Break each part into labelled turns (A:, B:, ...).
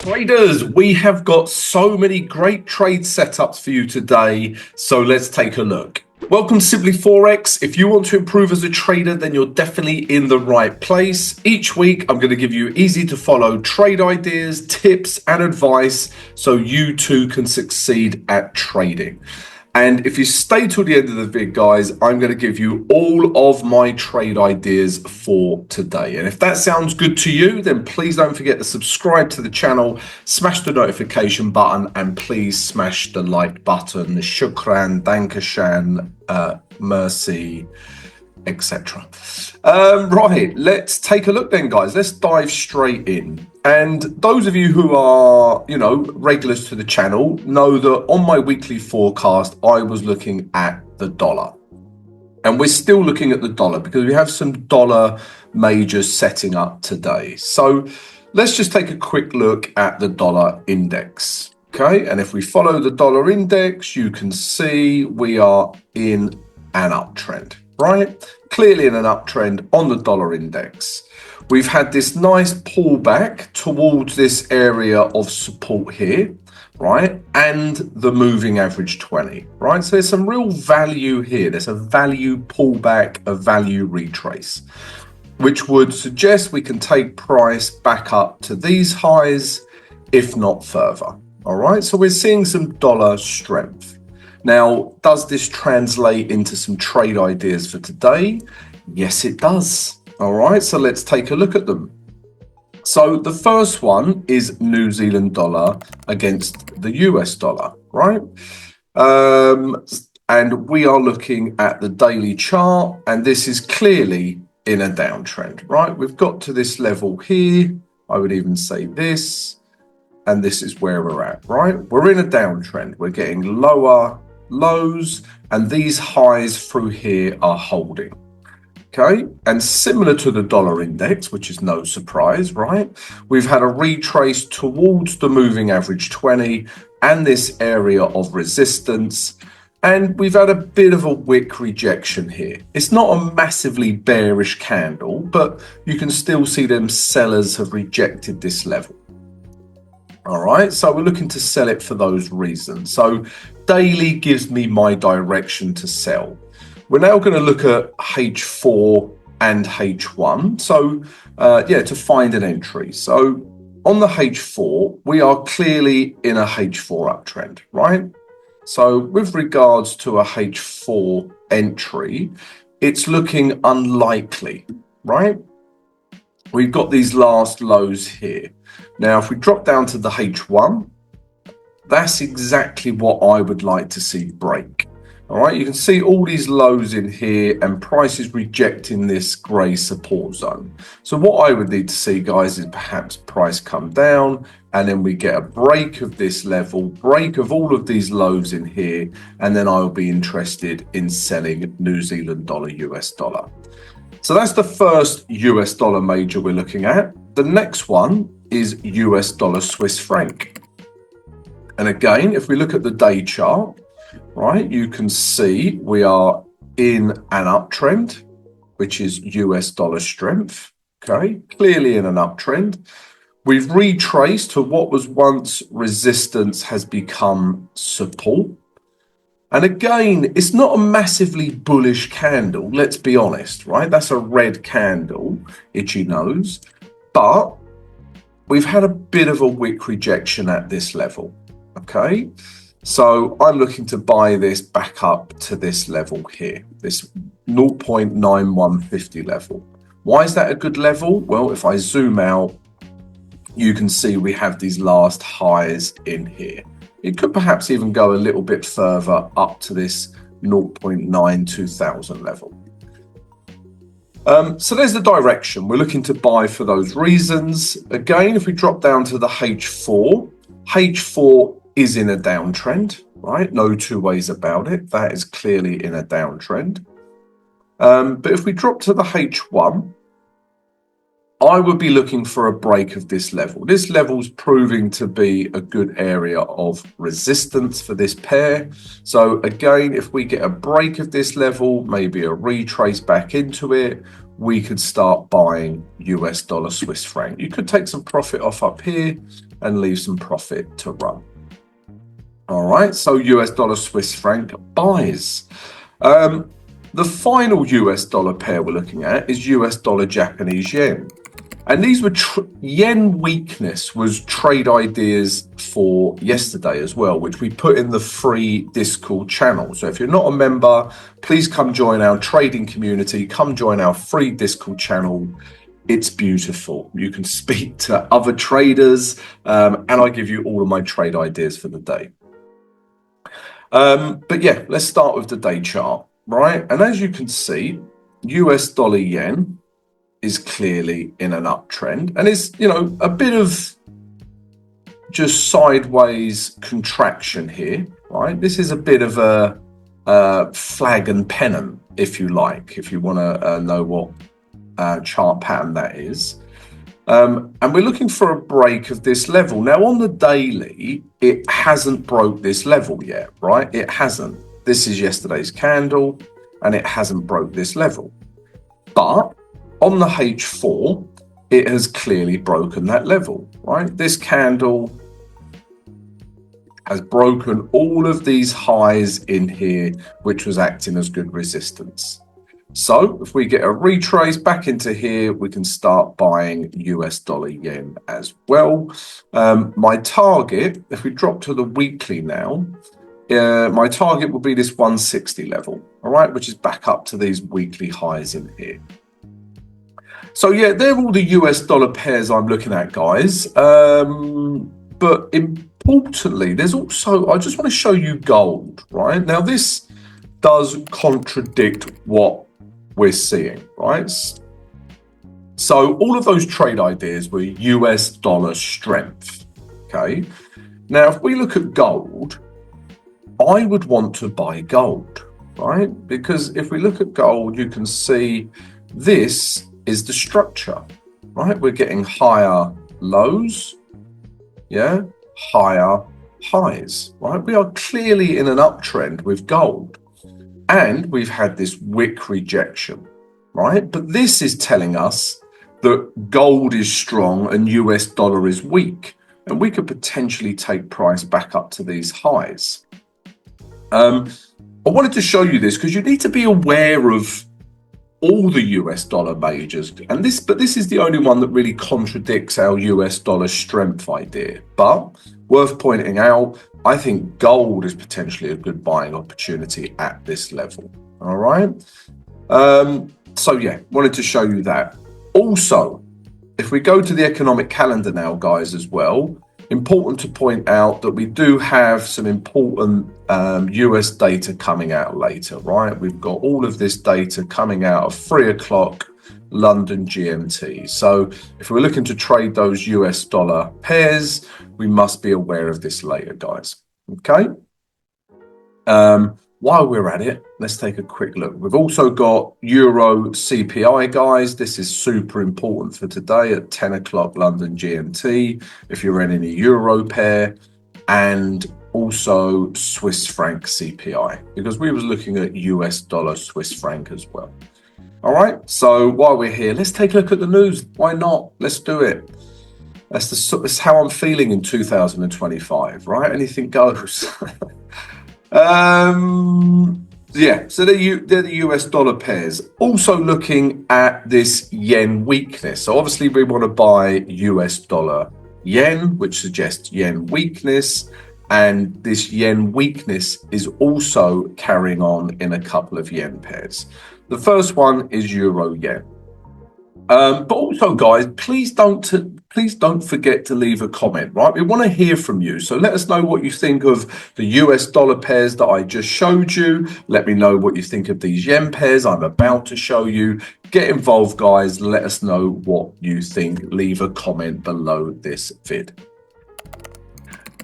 A: Traders, we have got so many great trade setups for you today, so let's take a look. Welcome to Simply Forex. If you want to improve as a trader, then you're definitely in the right place. Each week, I'm going to give you easy to follow trade ideas, tips, and advice so you too can succeed at trading. And if you stay till the end of the vid, guys, I'm going to give you all of my trade ideas for today. And if that sounds good to you, then please don't forget to subscribe to the channel, smash the notification button, and please smash the like button. Shukran, Dankeschön, mercy, etc. Right, let's take a look then, guys. Let's dive straight in. And those of you who are, regulars to the channel know that on my weekly forecast, I was looking at the dollar. And we're still looking at the dollar because we have some dollar majors setting up today. So let's just take a quick look at the dollar index. Okay, and if we follow the dollar index, you can see we are in an uptrend, right? Clearly in an uptrend on the dollar index. We've had this nice pullback towards this area of support here, right? And the moving average 20, right? So there's some real value here. There's a value pullback, a value retrace, which would suggest we can take price back up to these highs, if not further. All right, so we're seeing some dollar strength. Now, does this translate into some trade ideas for today? Yes, it does. All right, so let's take a look at them. So the first one is New Zealand dollar against the US dollar, right? And we are looking at the daily chart, and this is clearly in a downtrend, right? We've got to this level here. I would even say this, and this is where we're at, right? We're in a downtrend. We're getting lower lows, and these highs through here are holding. Okay, and similar to the dollar index, which is no surprise, right? We've had a retrace towards the moving average 20 and this area of resistance, and we've had a bit of a wick rejection here. It's not a massively bearish candle, but you can still see them sellers have rejected this level. All right, so we're looking to sell it for those reasons. So daily gives me my direction to sell. We're now going to look at H4 and H1. So, to find an entry. So on the H4, we are clearly in a H4 uptrend, right? So with regards to a H4 entry, it's looking unlikely, right? We've got these last lows here. Now, if we drop down to the H1, that's exactly what I would like to see break. All right, you can see all these lows in here and prices rejecting this grey support zone. So what I would need to see, guys, is perhaps price come down and then we get a break of this level, break of all of these lows in here, and then I'll be interested in selling New Zealand dollar, US dollar. So that's the first US dollar major we're looking at. The next one is US dollar Swiss franc. And again, if we look at the day chart, right, you can see we are in an uptrend, which is US dollar strength. Okay, clearly in an uptrend. We've retraced to what was once resistance has become support. And again, it's not a massively bullish candle, let's be honest, right? That's a red candle, itchy nose, but we've had a bit of a wick rejection at this level, okay? So I'm looking to buy this back up to this level here, this 0.9150 level. Why is that a good level? Well, if I zoom out, you can see we have these last highs in here. It could perhaps even go a little bit further up to this 0.92000 level. So there's the direction. We're looking to buy for those reasons. Again, if we drop down to the H4, H4 is in a downtrend, right? No two ways about it. That is clearly in a downtrend. But if we drop to the H1, I would be looking for a break of this level. This level's proving to be a good area of resistance for this pair. So again, if we get a break of this level, maybe a retrace back into it, we could start buying US dollar Swiss franc. You could take some profit off up here and leave some profit to run. All right, so US dollar Swiss franc buys. The final US dollar pair we're looking at is US dollar Japanese yen. And these were yen weakness was trade ideas for yesterday as well, which we put in the free Discord channel. So if you're not a member, please come join our trading community, come join our free Discord channel. It's beautiful. You can speak to other traders, and I give you all of my trade ideas for the day. But yeah, let's start with the day chart, right? And as you can see, US dollar yen is clearly in an uptrend, and it's, you know, a bit of just sideways contraction here, right? This is a bit of a flag and pennant, if you like, if you want to know what chart pattern that is. And we're looking for a break of this level. Now on the daily, it hasn't broke this level yet, right? It hasn't. This is yesterday's candle, and it hasn't broke this level. But on the H4, it has clearly broken that level, right? This candle has broken all of these highs in here, which was acting as good resistance. So if we get a retrace back into here, we can start buying US dollar yen as well. My target, if we drop to the weekly now, my target will be this 160 level, all right, which is back up to these weekly highs in here. So yeah, they're all the US dollar pairs I'm looking at, guys. But importantly, there's also, I just want to show you gold, right? Now this does contradict what we're seeing, right? So all of those trade ideas were US dollar strength, okay? Now, if we look at gold, I would want to buy gold, right? Because if we look at gold, you can see this is the structure, right? We're getting higher lows, yeah, higher highs, right? We are clearly in an uptrend with gold, and we've had this wick rejection, right? But this is telling us that gold is strong and US dollar is weak, and we could potentially take price back up to these highs. I wanted to show you this because you need to be aware of all the US dollar majors, and this is the only one that really contradicts our US dollar strength idea. But worth pointing out, I think gold is potentially a good buying opportunity at this level. All right. So yeah, wanted to show you that. Also, if we go to the economic calendar now, guys, as well, important to point out that we do have some important US data coming out later, right? We've got all of this data coming out of 3 o'clock London GMT. So if we're looking to trade those US dollar pairs, we must be aware of this later, guys. Okay. While we're at it, let's take a quick look. We've also got Euro CPI, guys. This is super important for today at 10 o'clock London GMT, if you're in any Euro pair, and also Swiss franc CPI, because we was looking at US dollar Swiss franc as well. All right, so while we're here, let's take a look at the news. Why not? Let's do it. That's how I'm feeling in 2025, right? Anything goes. Yeah, so they're the US dollar pairs. Also looking at this yen weakness. So obviously we want to buy US dollar yen, which suggests yen weakness. And this yen weakness is also carrying on in a couple of yen pairs. The first one is euro yen. But also, guys, please don't forget to leave a comment, right? We want to hear from you. So let us know what you think of the US dollar pairs that I just showed you. Let me know what you think of these yen pairs I'm about to show you. Get involved, guys. Let us know what you think. Leave a comment below this vid.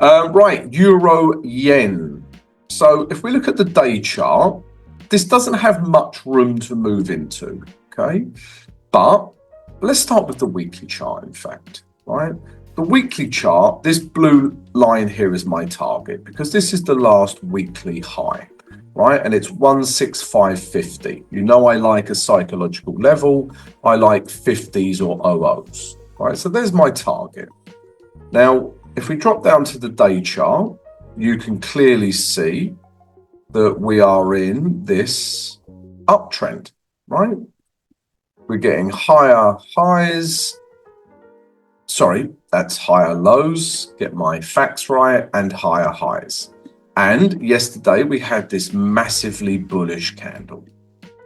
A: Right, euro yen. So if we look at the day chart, this doesn't have much room to move into, okay? But let's start with the weekly chart, in fact, right? The weekly chart, this blue line here is my target because this is the last weekly high. right? And it's 165.50. You know I like a psychological level. I like 50s or 00s, right? So there's my target. Now, if we drop down to the day chart, you can clearly see that we are in this uptrend, right? We're getting higher highs. Sorry, that's higher lows. Get my facts right, and higher highs. And yesterday we had this massively bullish candle.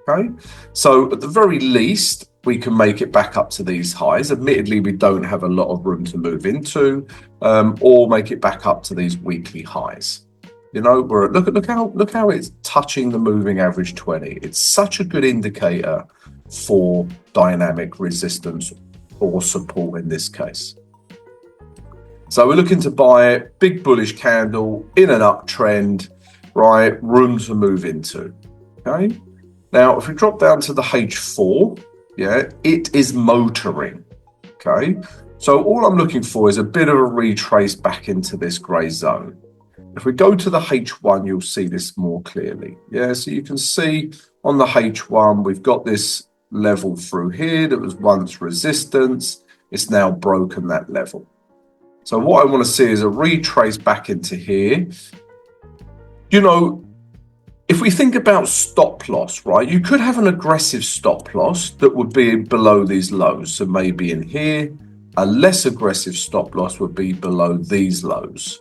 A: Okay, so at the very least, we can make it back up to these highs. Admittedly, we don't have a lot of room to move into, or make it back up to these weekly highs. You know, look how it's touching the moving average 20. It's such a good indicator for dynamic resistance or support in this case. So we're looking to buy it, big bullish candle in an uptrend, right? Room to move into. Okay. Now, if we drop down to the H4, yeah, it is motoring. Okay. So all I'm looking for is a bit of a retrace back into this grey zone. If we go to the H1, you'll see this more clearly. Yeah, so you can see on the H1, we've got this level through here that was once resistance. It's now broken that level. So what I want to see is a retrace back into here. You know, if we think about stop loss, right, you could have an aggressive stop loss that would be below these lows. So maybe in here, a less aggressive stop loss would be below these lows.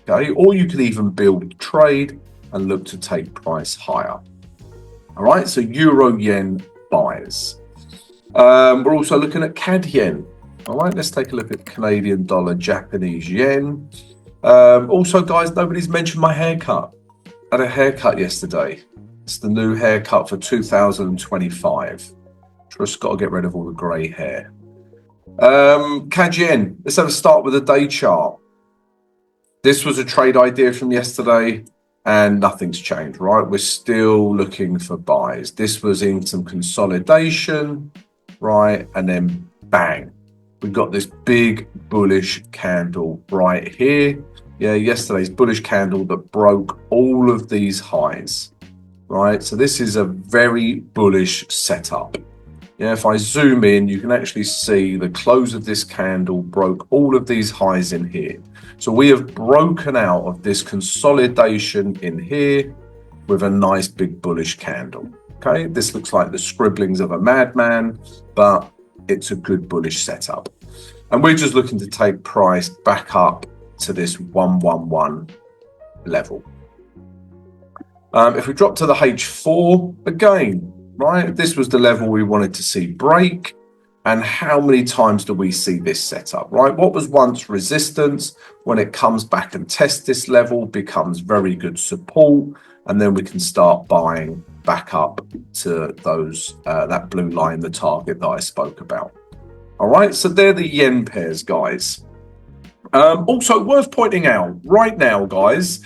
A: Okay, or you could even build a trade and look to take price higher. All right, so euro yen buys. We're also looking at CAD yen. All right, let's take a look at Canadian dollar, Japanese yen. Also, guys, nobody's mentioned my haircut. I had a haircut yesterday. It's the new haircut for 2025. Just got to get rid of all the grey hair. CAD yen. Let's have a start with a day chart. This was a trade idea from yesterday, and nothing's changed, right? We're still looking for buys. This was in some consolidation, right? And then bang, we got this big bullish candle right here. Yeah, yesterday's bullish candle that broke all of these highs, right? So this is a very bullish setup. Yeah, if I zoom in, you can actually see the close of this candle broke all of these highs in here. So we have broken out of this consolidation in here with a nice big bullish candle. Okay, this looks like the scribblings of a madman, but it's a good bullish setup. And we're just looking to take price back up to this 111 level. If we drop to the H4 again, right, this was the level we wanted to see break. And how many times do we see this setup, right? What was once resistance, when it comes back and tests this level, becomes very good support, and then we can start buying back up to those that blue line, the target that I spoke about. All right, so they're the yen pairs, guys. Also worth pointing out right now, guys,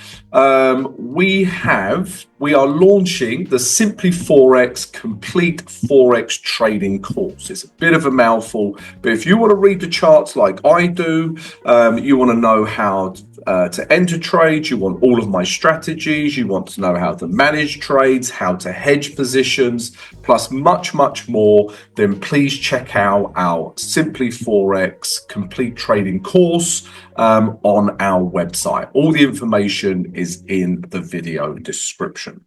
A: we are launching the Simply Forex Complete Forex Trading Course. It's a bit of a mouthful, but if you want to read the charts like I do, you want to know how to enter trades, you want all of my strategies, you want to know how to manage trades, how to hedge positions, plus much, much more, then please check out our Simply Forex Complete Trading Course on our website. All the information is in the video description.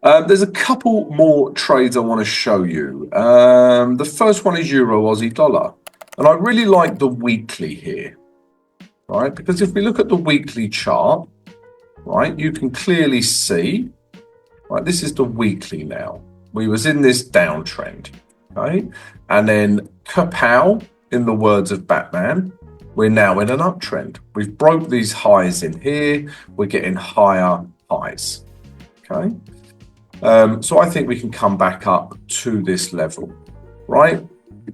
A: There's a couple more trades I want to show you. The first one is Euro Aussie dollar. And I really like the weekly here, right? Because if we look at the weekly chart, right, you can clearly see, right, this is the weekly now. We was in this downtrend, okay? And then kapow, in the words of Batman, we're now in an uptrend. We've broke these highs in here. We're getting higher highs, okay? So I think we can come back up to this level, right?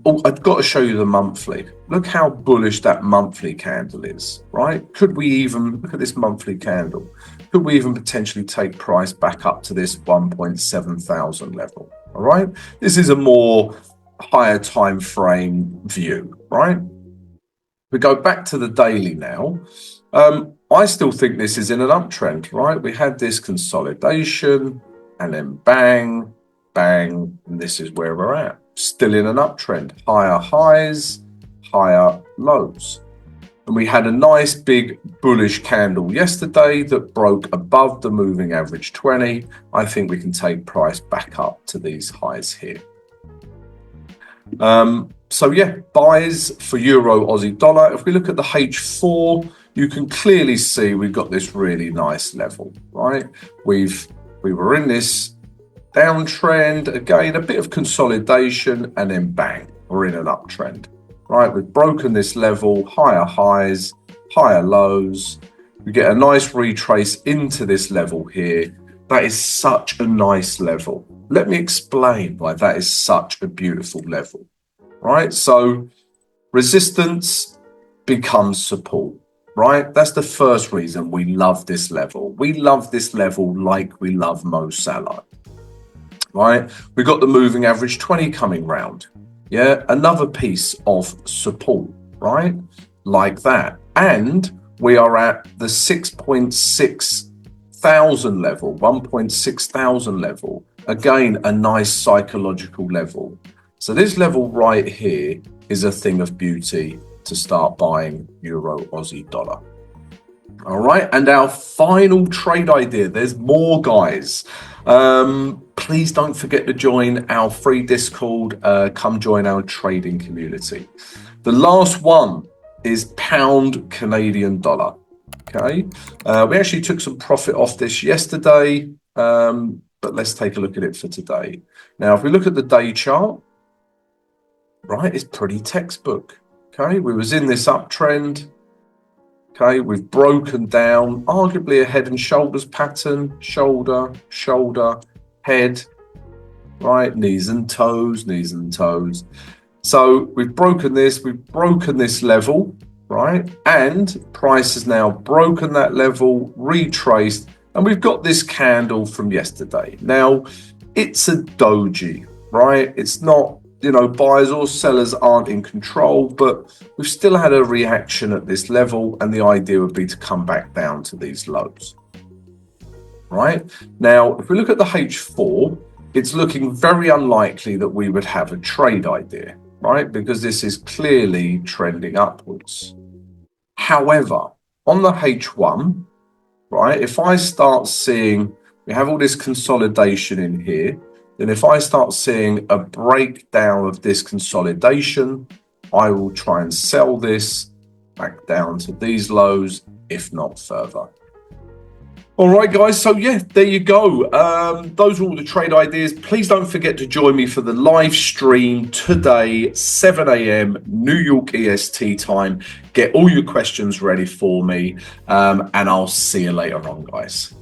A: Oh, I've got to show you the monthly. Look how bullish that monthly candle is, right? Could we even, look at this monthly candle, could we even potentially take price back up to this 1.7 thousand level, all right? This is a more higher time frame view, right? We go back to the daily now. I still think this is in an uptrend, right? We had this consolidation and then bang, bang, and this is where we're at. Still in an uptrend, higher highs, higher lows. And we had a nice big bullish candle yesterday that broke above the moving average 20. I think we can take price back up to these highs here. So yeah, buys for Euro Aussie dollar. If we look at the H4, you can clearly see we've got this really nice level, right? We were in this downtrend, again, a bit of consolidation, and then bang, we're in an uptrend, right? We've broken this level, higher highs, higher lows. We get a nice retrace into this level here. That is such a nice level. Let me explain why that is such a beautiful level, right? So resistance becomes support, right? That's the first reason we love this level. We love this level like we love Mo Salah, right? We've got the moving average 20 coming round. Yeah, another piece of support, right? Like that. And we are at the 6.6 thousand level, 1.6 thousand level. Again, a nice psychological level. So this level right here is a thing of beauty to start buying Euro Aussie dollar. All right, and our final trade idea, there's more, guys. Please don't forget to join our free Discord. Come join our trading community. The last one is pound Canadian dollar. Okay, we actually took some profit off this yesterday, but let's take a look at it for today. Now, if we look at the day chart, right, it's pretty textbook. Okay, we was in this uptrend. Okay, we've broken down, arguably a head and shoulders pattern, shoulder, shoulder, head, right, knees and toes, knees and toes. So we've broken this level, right? And price has now broken that level, retraced, and we've got this candle from yesterday. Now, it's a doji, right? It's not, buyers or sellers aren't in control, but we've still had a reaction at this level, and the idea would be to come back down to these lows, right? Now, if we look at the H4, it's looking very unlikely that we would have a trade idea, right? Because this is clearly trending upwards. However, on the H1, right, if I start seeing, we have all this consolidation in here, then if I start seeing a breakdown of this consolidation, I will try and sell this back down to these lows, if not further. All right, guys. So yeah, there you go. Those are all the trade ideas. Please don't forget to join me for the live stream today, 7 a.m. New York EST time. Get all your questions ready for me, and I'll see you later on, guys.